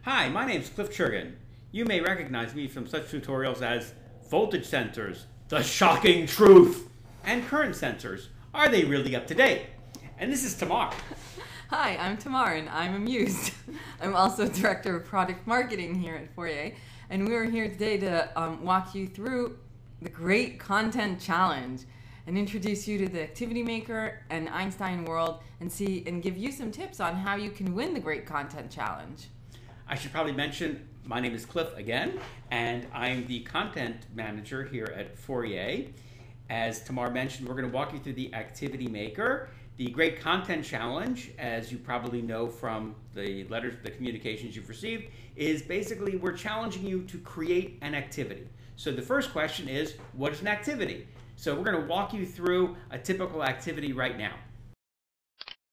Hi, my name's Cliff Churgan. You may recognize me from such tutorials as voltage sensors, the shocking truth, and current sensors. Are they really up to date? And this is Tamar. Hi, I'm Tamar and I'm amused. I'm also Director of Product Marketing here at Fourier, and we are here today to walk you through the Great Content Challenge and introduce you to the Activity Maker and Einstein World and give you some tips on how you can win the Great Content Challenge. I should probably mention my name is Cliff again, and I'm the content manager here at Fourier. As Tamar mentioned, we're going to walk you through the Activity Maker. The Great Content Challenge, as you probably know from the letters, the communications you've received, is basically we're challenging you to create an activity. So the first question is, what is an activity? So we're going to walk you through a typical activity right now.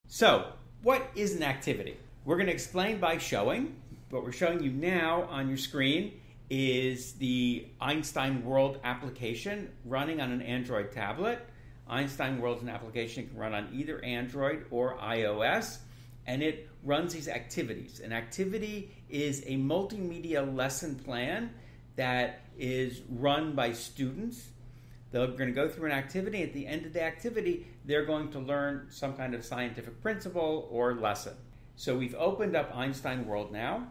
So what is an activity? We're going to explain by showing. What we're showing you now on your screen is the Einstein World application running on an Android tablet. Einstein World is an application that can run on either Android or iOS, and it runs these activities. An activity is a multimedia lesson plan that is run by students. They're going to go through an activity. At the end of the activity, they're going to learn some kind of scientific principle or lesson. So we've opened up Einstein World now.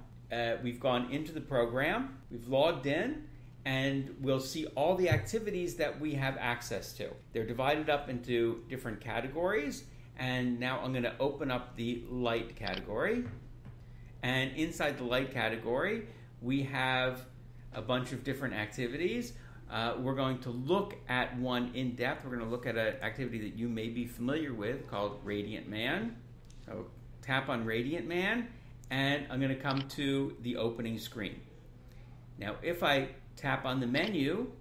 We've gone into the program. We've logged in. And we'll see all the activities that we have access to. They're divided up into different categories, and now I'm going to open up the light category. And inside the light category, we have a bunch of different activities. We're going to look at one in depth. We're going to look at an activity that you may be familiar with called Radiant Man. So tap on Radiant Man, and I'm going to come to the opening screen. Now, if I tap on the menu,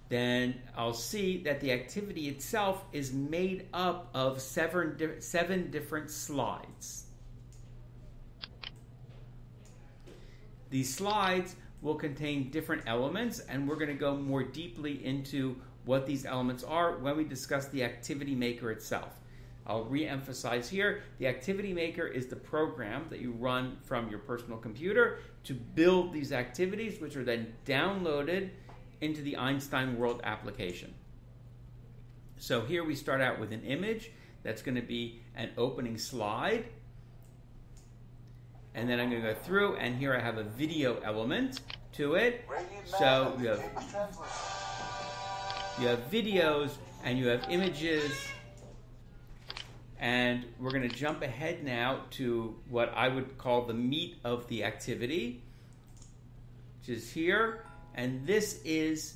then I'll see that the activity itself is made up of seven different slides. These slides will contain different elements, and we're going to go more deeply into what these elements are when we discuss the Activity Maker itself. I'll re-emphasize here, the Activity Maker is the program that you run from your personal computer to build these activities, which are then downloaded into the Einstein World application. So here we start out with an image that's going to be an opening slide. And then I'm going to go through, and here I have a video element to it. So you have videos and you have images. And we're going to jump ahead now to what I would call the meat of the activity, which is here. And this is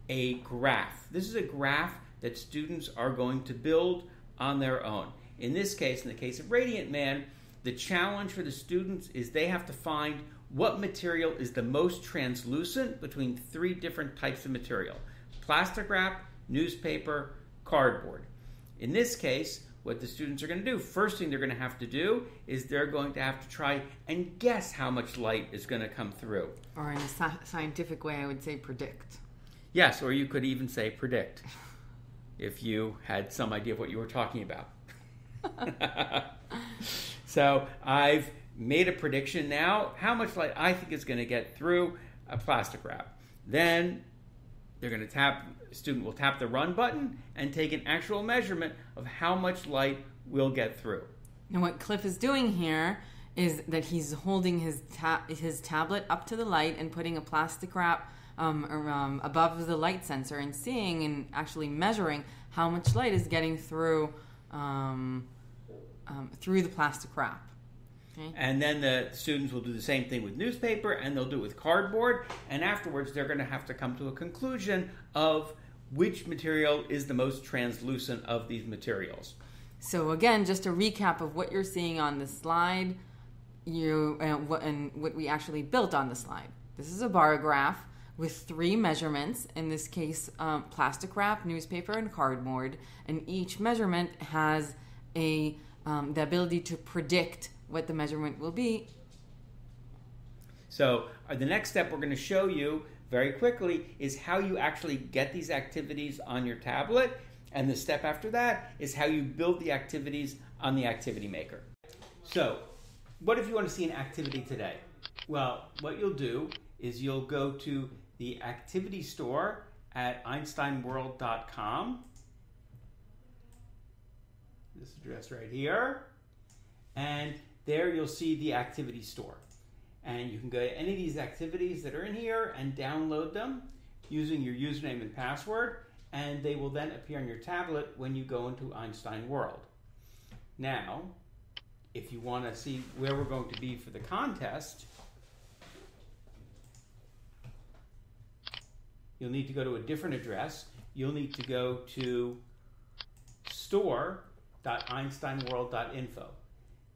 a graph. This is a graph that students are going to build on their own. In this case, in the case of Radiant Man, the challenge for the students is they have to find what material is the most translucent between three different types of material: plastic wrap, newspaper, cardboard. In this case, what the students are going to do, first thing they're going to have to do is they're going to have to try and guess how much light is going to come through. Or in a scientific way, I would say predict. Yes, or you could even say predict, if you had some idea of what you were talking about. So I've made a prediction now, how much light I think is going to get through a plastic wrap. Then they're going to student will tap the run button and take an actual measurement of how much light will get through. And what Cliff is doing here is that he's holding his tablet up to the light and putting a plastic wrap above the light sensor and seeing and actually measuring how much light is getting through through the plastic wrap. Okay. And then the students will do the same thing with newspaper, and they'll do it with cardboard, and afterwards they're going to have to come to a conclusion of which material is the most translucent of these materials. So again, just a recap of what you're seeing on the slide, what we actually built on the slide. This is a bar graph with three measurements, in this case plastic wrap, newspaper, and cardboard, and each measurement has the ability to predict what the measurement will be. So the next step we're going to show you very quickly is how you actually get these activities on your tablet, and the step after that is how you build the activities on the Activity Maker. So what if you want to see an activity today? Well, what you'll do is you'll go to the activity store at einsteinworld.com. This address right here. And there you'll see the activity store. And you can go to any of these activities that are in here and download them using your username and password, and they will then appear on your tablet when you go into Einstein World. Now, if you want to see where we're going to be for the contest, you'll need to go to a different address. You'll need to go to store.einsteinworld.info.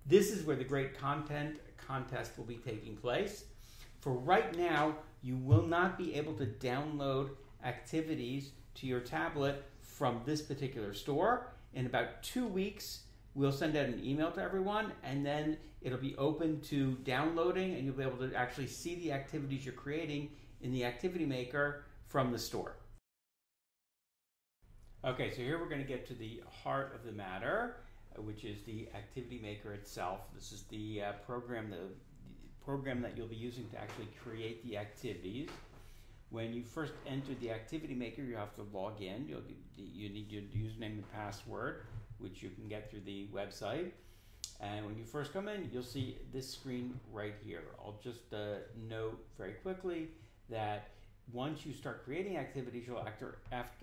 This is where the Great Content Contest will be taking place. For right now, you will not be able to download activities to your tablet from this particular store. In about 2 weeks, we'll send out an email to everyone, and then it'll be open to downloading, and you'll be able to actually see the activities you're creating in the Activity Maker from the store. Okay, so here we're going to get to the heart of the matter, which is the Activity Maker itself. This is the program that you'll be using to actually create the activities. When you first enter the Activity Maker, you have to log in. You need your username and password, which you can get through the website. And when you first come in, you'll see this screen right here. I'll just note very quickly that once you start creating activities, you'll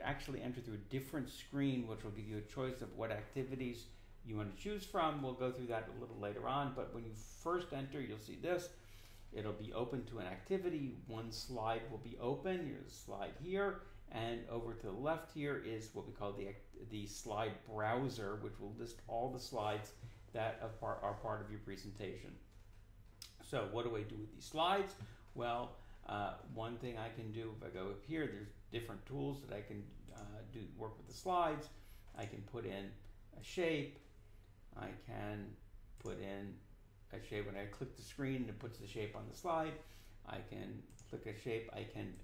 actually enter through a different screen, which will give you a choice of what activities you want to choose from. We'll go through that a little later on, but when you first enter, you'll see this. It'll be open to an activity. One slide will be open. Here's a slide here, and over to the left here is what we call the slide browser, which will list all the slides that are part of your presentation. So what do I do with these slides? Well, one thing I can do, if I go up here, there's different tools that I can work with the slides. I can put in a shape. I can put in a shape. When I click the screen, it puts the shape on the slide. I can click a shape. I can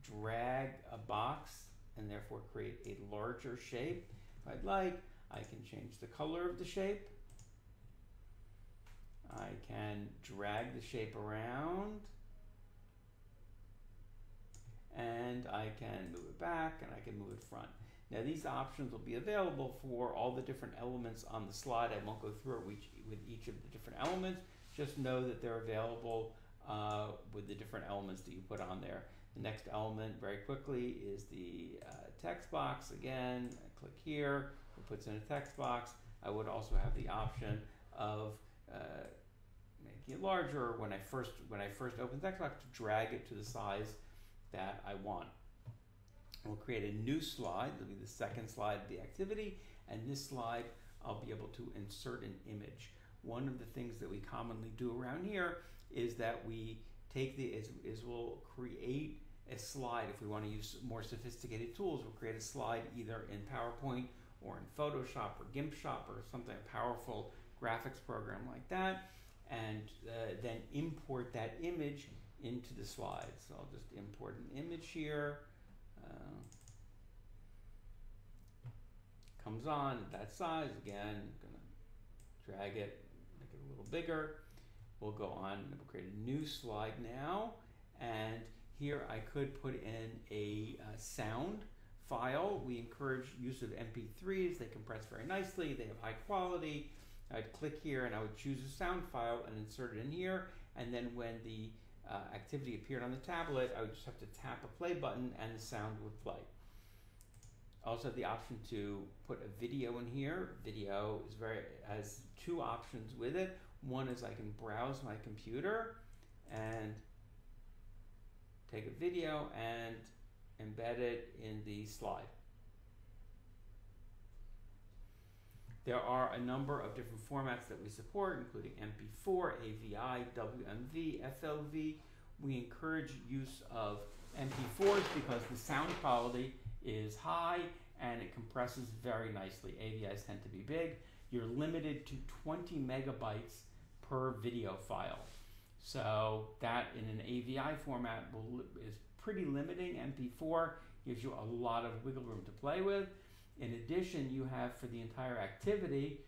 drag a box and therefore create a larger shape. If I'd like, I can change the color of the shape. I can drag the shape around, and I can move it back, and I can move it front. Now these options will be available for all the different elements on the slide. I won't go through it with each of the different elements. Just know that they're available with the different elements that you put on there. The next element, very quickly, is the text box. Again, I click here, it puts in a text box. I would also have the option of making it larger when I first open the text box, to drag it to the size that I want. We'll create a new slide. It'll be the second slide of the activity, and this slide I'll be able to insert an image. One of the things that we commonly do around here is that we take we'll create a slide. If we want to use more sophisticated tools, we'll create a slide either in PowerPoint or in Photoshop or GIMP Shop or something, a powerful graphics program like that, and then import that image into the slide. So I'll just import an image here. Comes on at that size. Again, I'm gonna drag it, make it a little bigger. We'll go on and we'll create a new slide now, and here I could put in a sound file. We encourage use of MP3s. They compress very nicely. They have high quality. I'd click here and I would choose a sound file and insert it in here, and then when the activity appeared on the tablet, I would just have to tap a play button and the sound would play. Also have the option to put a video in here. Video has two options with it. One is I can browse my computer and take a video and embed it in the slide. There are a number of different formats that we support, including MP4, AVI, WMV, FLV. We encourage use of MP4s because the sound quality is high and it compresses very nicely. AVIs tend to be big. You're limited to 20 megabytes per video file. So that in an AVI format is pretty limiting. MP4 gives you a lot of wiggle room to play with. In addition, you have, for the entire activity,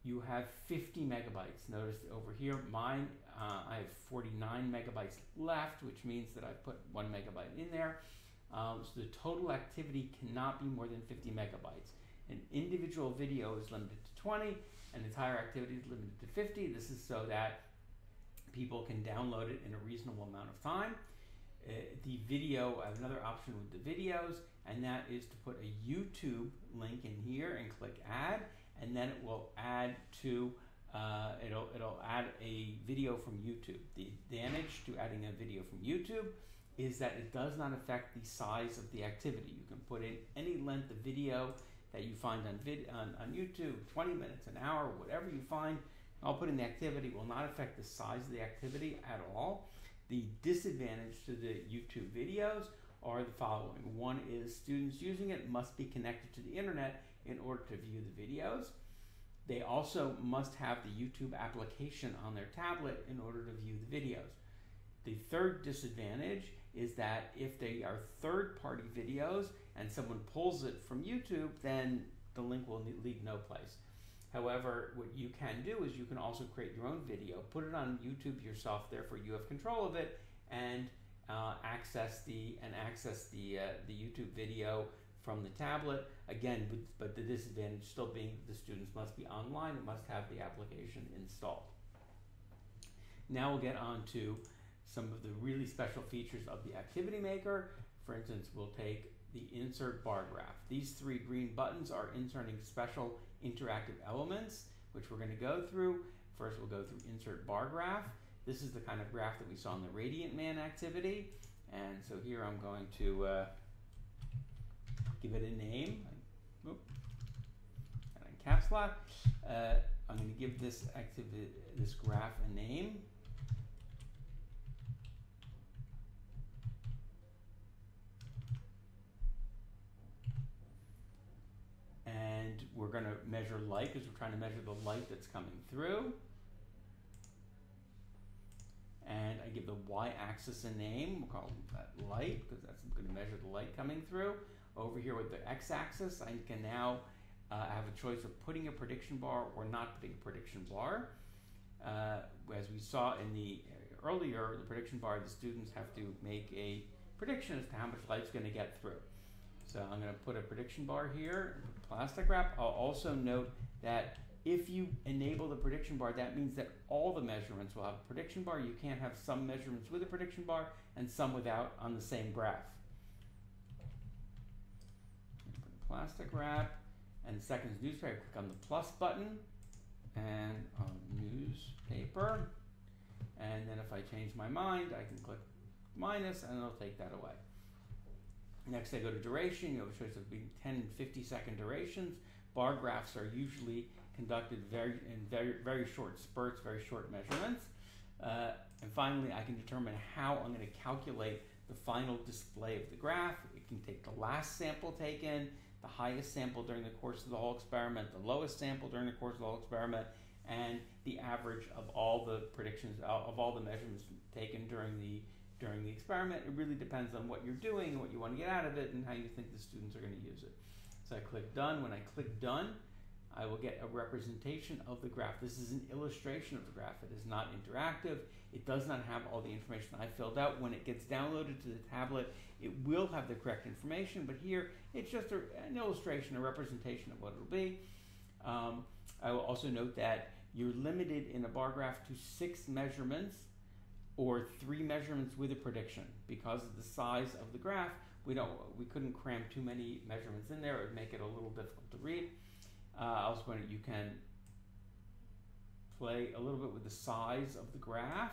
you have 50 megabytes. Notice over here, mine, I have 49 megabytes left, which means that I've put 1 megabyte in there. So the total activity cannot be more than 50 megabytes. An individual video is limited to 20, and entire activity is limited to 50. This is so that people can download it in a reasonable amount of time. The video, I have another option with the videos, and that is to put a YouTube link in here and click add, and then it will add to it'll add a video from YouTube. The advantage to adding a video from YouTube is that it does not affect the size of the activity. You can put in any length of video that you find on YouTube, 20 minutes, an hour, whatever you find. I'll put in the activity. Will not affect the size of the activity at all. The disadvantage to the YouTube videos are the following. One is students using it must be connected to the internet in order to view the videos. They also must have the YouTube application on their tablet in order to view the videos. The third disadvantage is that if they are third-party videos and someone pulls it from YouTube, then the link will lead no place. However, what you can do is you can also create your own video, put it on YouTube yourself, therefore you have control of it, and access the YouTube video from the tablet. Again, but the disadvantage still being the students must be online and must have the application installed. Now we'll get on to some of the really special features of the Activity Maker. For instance, we'll take the insert bar graph. These 3 green buttons are inserting special interactive elements, which we're going to go through. First, we'll go through insert bar graph. This is the kind of graph that we saw in the Radiant Man activity. And so here I'm going to give it a name. And in caps lock, I'm going to give this graph a name. And we're going to measure light because we're trying to measure the light that's coming through. And I give the y-axis a name. We'll call that light because that's going to measure the light coming through. Over here with the x-axis, I can now have a choice of putting a prediction bar or not putting a prediction bar. As we saw in the earlier, the prediction bar, the students have to make a prediction as to how much light's going to get through. So I'm going to put a prediction bar here, plastic wrap. I'll also note that if you enable the prediction bar, that means that all the measurements will have a prediction bar. You can't have some measurements with a prediction bar and some without on the same graph. Put plastic wrap, and second is newspaper. Click on the plus button and on newspaper. And then if I change my mind, I can click minus and it'll take that away. Next, I go to duration. You have a choice of being 10 and 50-second durations. Bar graphs are usually conducted in very short spurts, very short measurements. And finally, I can determine how I'm going to calculate the final display of the graph. It can take the last sample taken, the highest sample during the course of the whole experiment, the lowest sample during the course of the whole experiment, and the average of all the predictions, of all the measurements taken during the experiment. It really depends on what you're doing and what you want to get out of it and how you think the students are going to use it. So I click done. When I click done, I will get a representation of the graph. This is an illustration of the graph. It is not interactive. It does not have all the information I filled out. When it gets downloaded to the tablet, it will have the correct information, but here it's just an illustration, a representation of what it'll be. I will also note that you're limited in a bar graph to 6 measurements or 3 measurements with a prediction. Because of the size of the graph, we couldn't cram too many measurements in there. It would make it a little difficult to read. Also, you can play a little bit with the size of the graph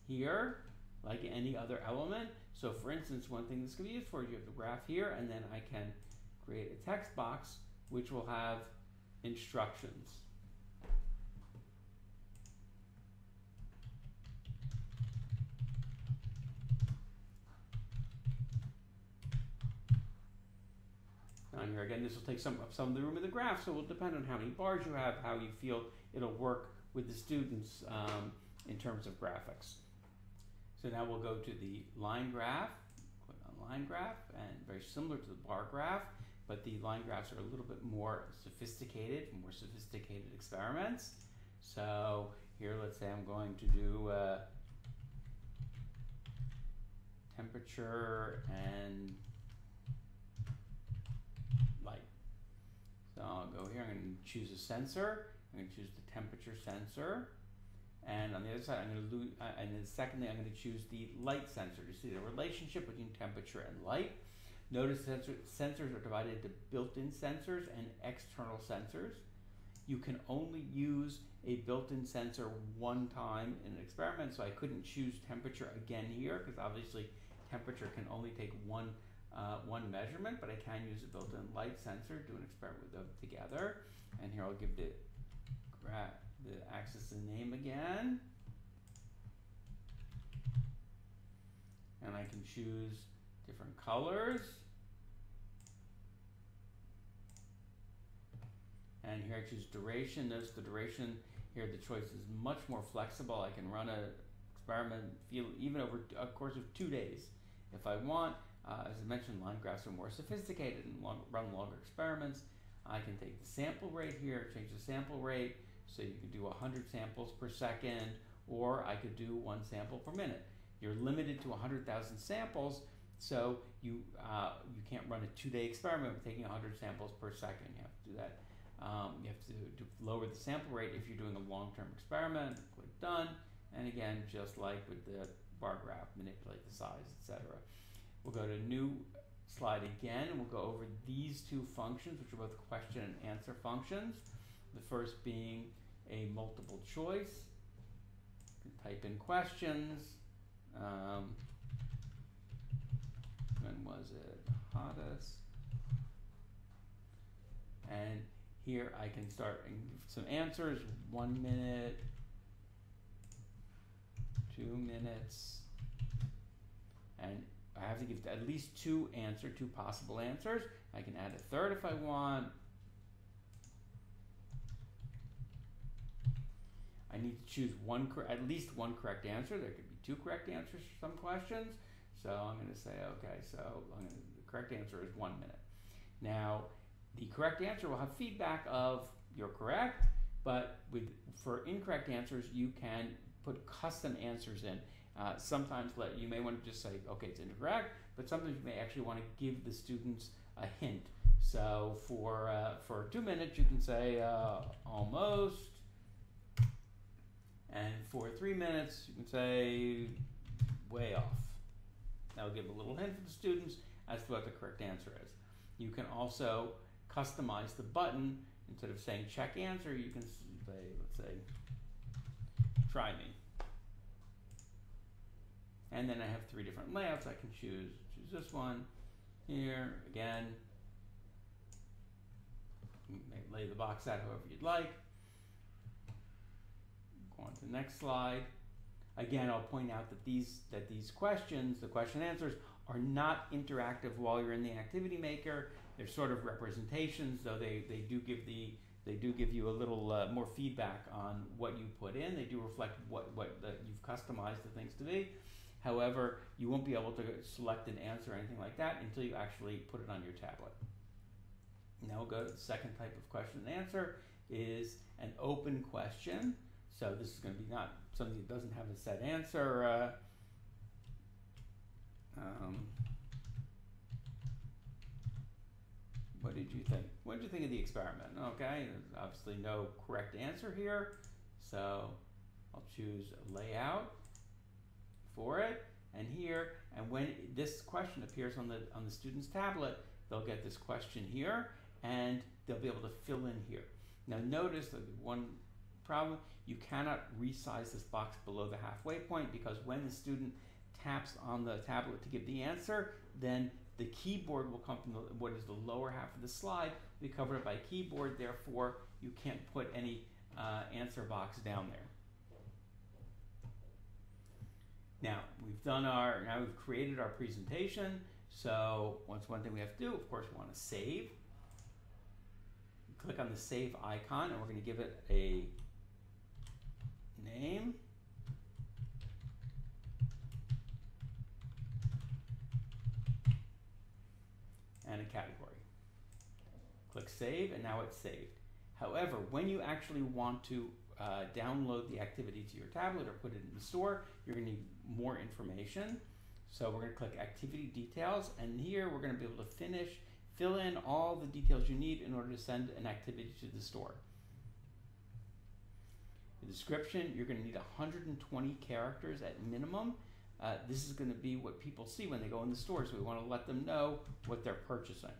here, like any other element. So for instance, one thing this can be used for, you have the graph here, and then I can create a text box which will have instructions. On here again, this will take some of the room of the graph, so it will depend on how many bars you have, how you feel it'll work with the students in terms of graphics. So now we'll go to the line graph. Click on line graph, and very similar to the bar graph, but the line graphs are a little bit more sophisticated experiments. So here, let's say I'm going to do temperature and light. So I'll go here, I'm going to choose a sensor. I'm going to choose the temperature sensor. And on the other side, and then secondly, I'm going to choose the light sensor to see the relationship between temperature and light. Notice sensors are divided into built-in sensors and external sensors. You can only use a built-in sensor one time in an experiment, so I couldn't choose temperature again here, because obviously temperature can only take one measurement, but I can use a built-in light sensor, do an experiment with them together. And here I'll give the axis a name again. And I can choose different colors. And here I choose duration. Notice the duration here, the choice is much more flexible. I can run an experiment even over a course of 2 days if I want. As I mentioned, line graphs are more sophisticated and run longer experiments. I can take the sample rate here, change the sample rate, so you can do 100 samples per second, or I could do 1 sample per minute. You're limited to 100,000 samples, so you can't run a 2-day experiment with taking 100 samples per second. You have to do that. You have to lower the sample rate if you're doing a long-term experiment. Click done, and again, just like with the bar graph, manipulate the size, etc. We'll go to new slide again, and we'll go over these two functions, which are both question and answer functions. The first being a multiple choice. You can type in questions. When was it hottest? And here I can start some answers. 1 minute, 2 minutes, and I have to give at least two possible answers. I can add a third if I want. I need to choose at least one correct answer. There could be 2 correct answers for some questions. So I'm going to say, okay, so the correct answer is 1 minute. Now, the correct answer will have feedback of you're correct, but for incorrect answers, you can put custom answers in. Sometimes you may want to just say, okay, it's incorrect, but sometimes you may actually want to give the students a hint. So for 2 minutes, you can say almost. And for 3 minutes, you can say way off. That'll give a little hint for the students as to what the correct answer is. You can also customize the button. Instead of saying check answer, you can say, let's say, try me. And then I have 3 different layouts. I can choose this one here. Again, you may lay the box out however you'd like. Go on to the next slide. Again, I'll point out that these questions, the question answers, are not interactive while you're in the activity maker. They're sort of representations, though they do give you a little more feedback on what you put in. They do reflect what you've customized the things to be. However, you won't be able to select an answer or anything like that until you actually put it on your tablet. Now we'll go to the second type of question and answer, is an open question. So this is going to be not something that doesn't have a set answer. What did you think? What did you think of the experiment? Okay, there's obviously no correct answer here, so I'll choose a layout for it. And here, and when this question appears on the student's tablet, they'll get this question here, and they'll be able to fill in here. Now notice that one problem, you cannot resize this box below the halfway point, because when the student taps on the tablet to give the answer, then the keyboard will come from what is the lower half of the slide, be covered up by keyboard, therefore you can't put any answer box down there. Now we've created our presentation, so one thing we have to do, of course, we want to save. Click on the save icon, and we're going to give it a name. And a category. Click Save, and now it's saved. However, when you actually want to download the activity to your tablet or put it in the store, you're going to need more information. So we're going to click Activity Details, and here we're going to be able to fill in all the details you need in order to send an activity to the store. The description, you're going to need 120 characters at minimum. This is going to be what people see when they go in the store, so we want to let them know what they're purchasing.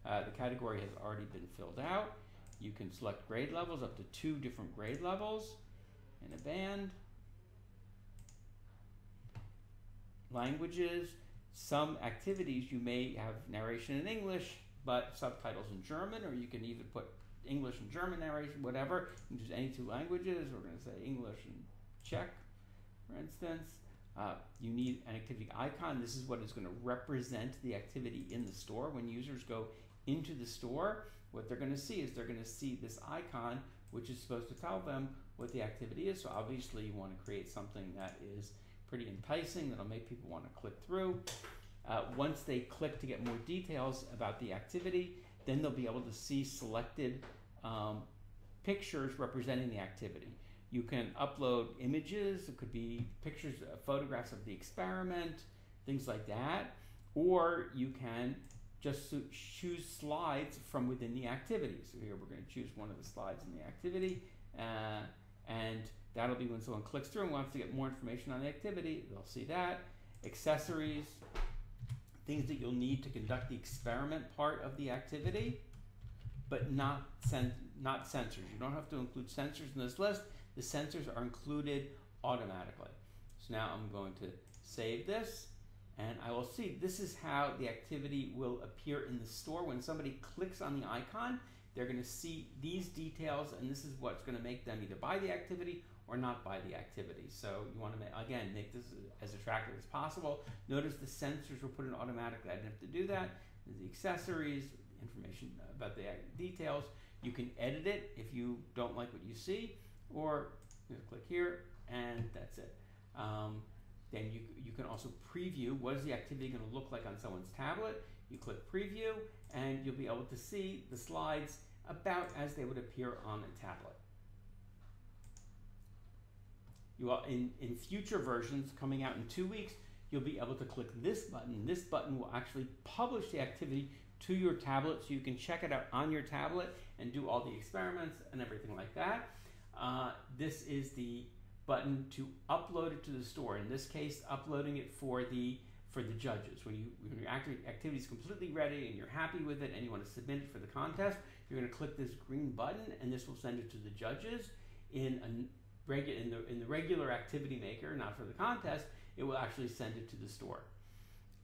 The category has already been filled out. You can select grade levels, up to 2 different grade levels in a band. Languages, some activities you may have narration in English, but subtitles in German, or you can even put English and German narration, whatever. You can choose any 2 languages. We're going to say English and Czech, for instance. You need an activity icon. This is what is going to represent the activity in the store. When users go into the store, what they're going to see is they're going to see this icon, which is supposed to tell them what the activity is. So obviously you want to create something that is pretty enticing, that'll make people want to click through. Once they click to get more details about the activity, then they'll be able to see selected pictures representing the activity. You can upload images, it could be pictures, photographs of the experiment, things like that, or you can just choose slides from within the activity. So here we're going to choose one of the slides in the activity, and that'll be when someone clicks through and wants to get more information on the activity, they'll see that. Accessories, things that you'll need to conduct the experiment part of the activity, but not sensors. You don't have to include sensors in this list. The sensors are included automatically. So now I'm going to save this, and I will see this is how the activity will appear in the store. When somebody clicks on the icon, they're going to see these details, and this is what's going to make them either buy the activity or not buy the activity. So you want to, again, make this as attractive as possible. Notice the sensors were put in automatically. I didn't have to do that. The accessories, information about the details. You can edit it if you don't like what you see, or you click here, and that's it. Then you can also preview what is the activity going to look like on someone's tablet. You click preview, and you'll be able to see the slides about as they would appear on a tablet. You will, in future versions coming out in 2 weeks, you'll be able to click this button. This button will actually publish the activity to your tablet, so you can check it out on your tablet and do all the experiments and everything like that. This is the button to upload it to the store. In this case, uploading it for the judges. When your activity is completely ready and you're happy with it and you want to submit it for the contest, you're going to click this green button, and this will send it to the judges in the regular activity maker, not for the contest. It will actually send it to the store.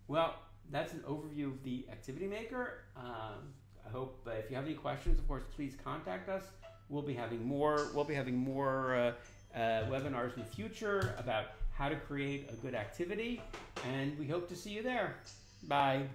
Well, that's an overview of the activity maker. I hope if you have any questions, of course, please contact us. We'll be having more webinars in the future about how to create a good activity, and we hope to see you there. Bye.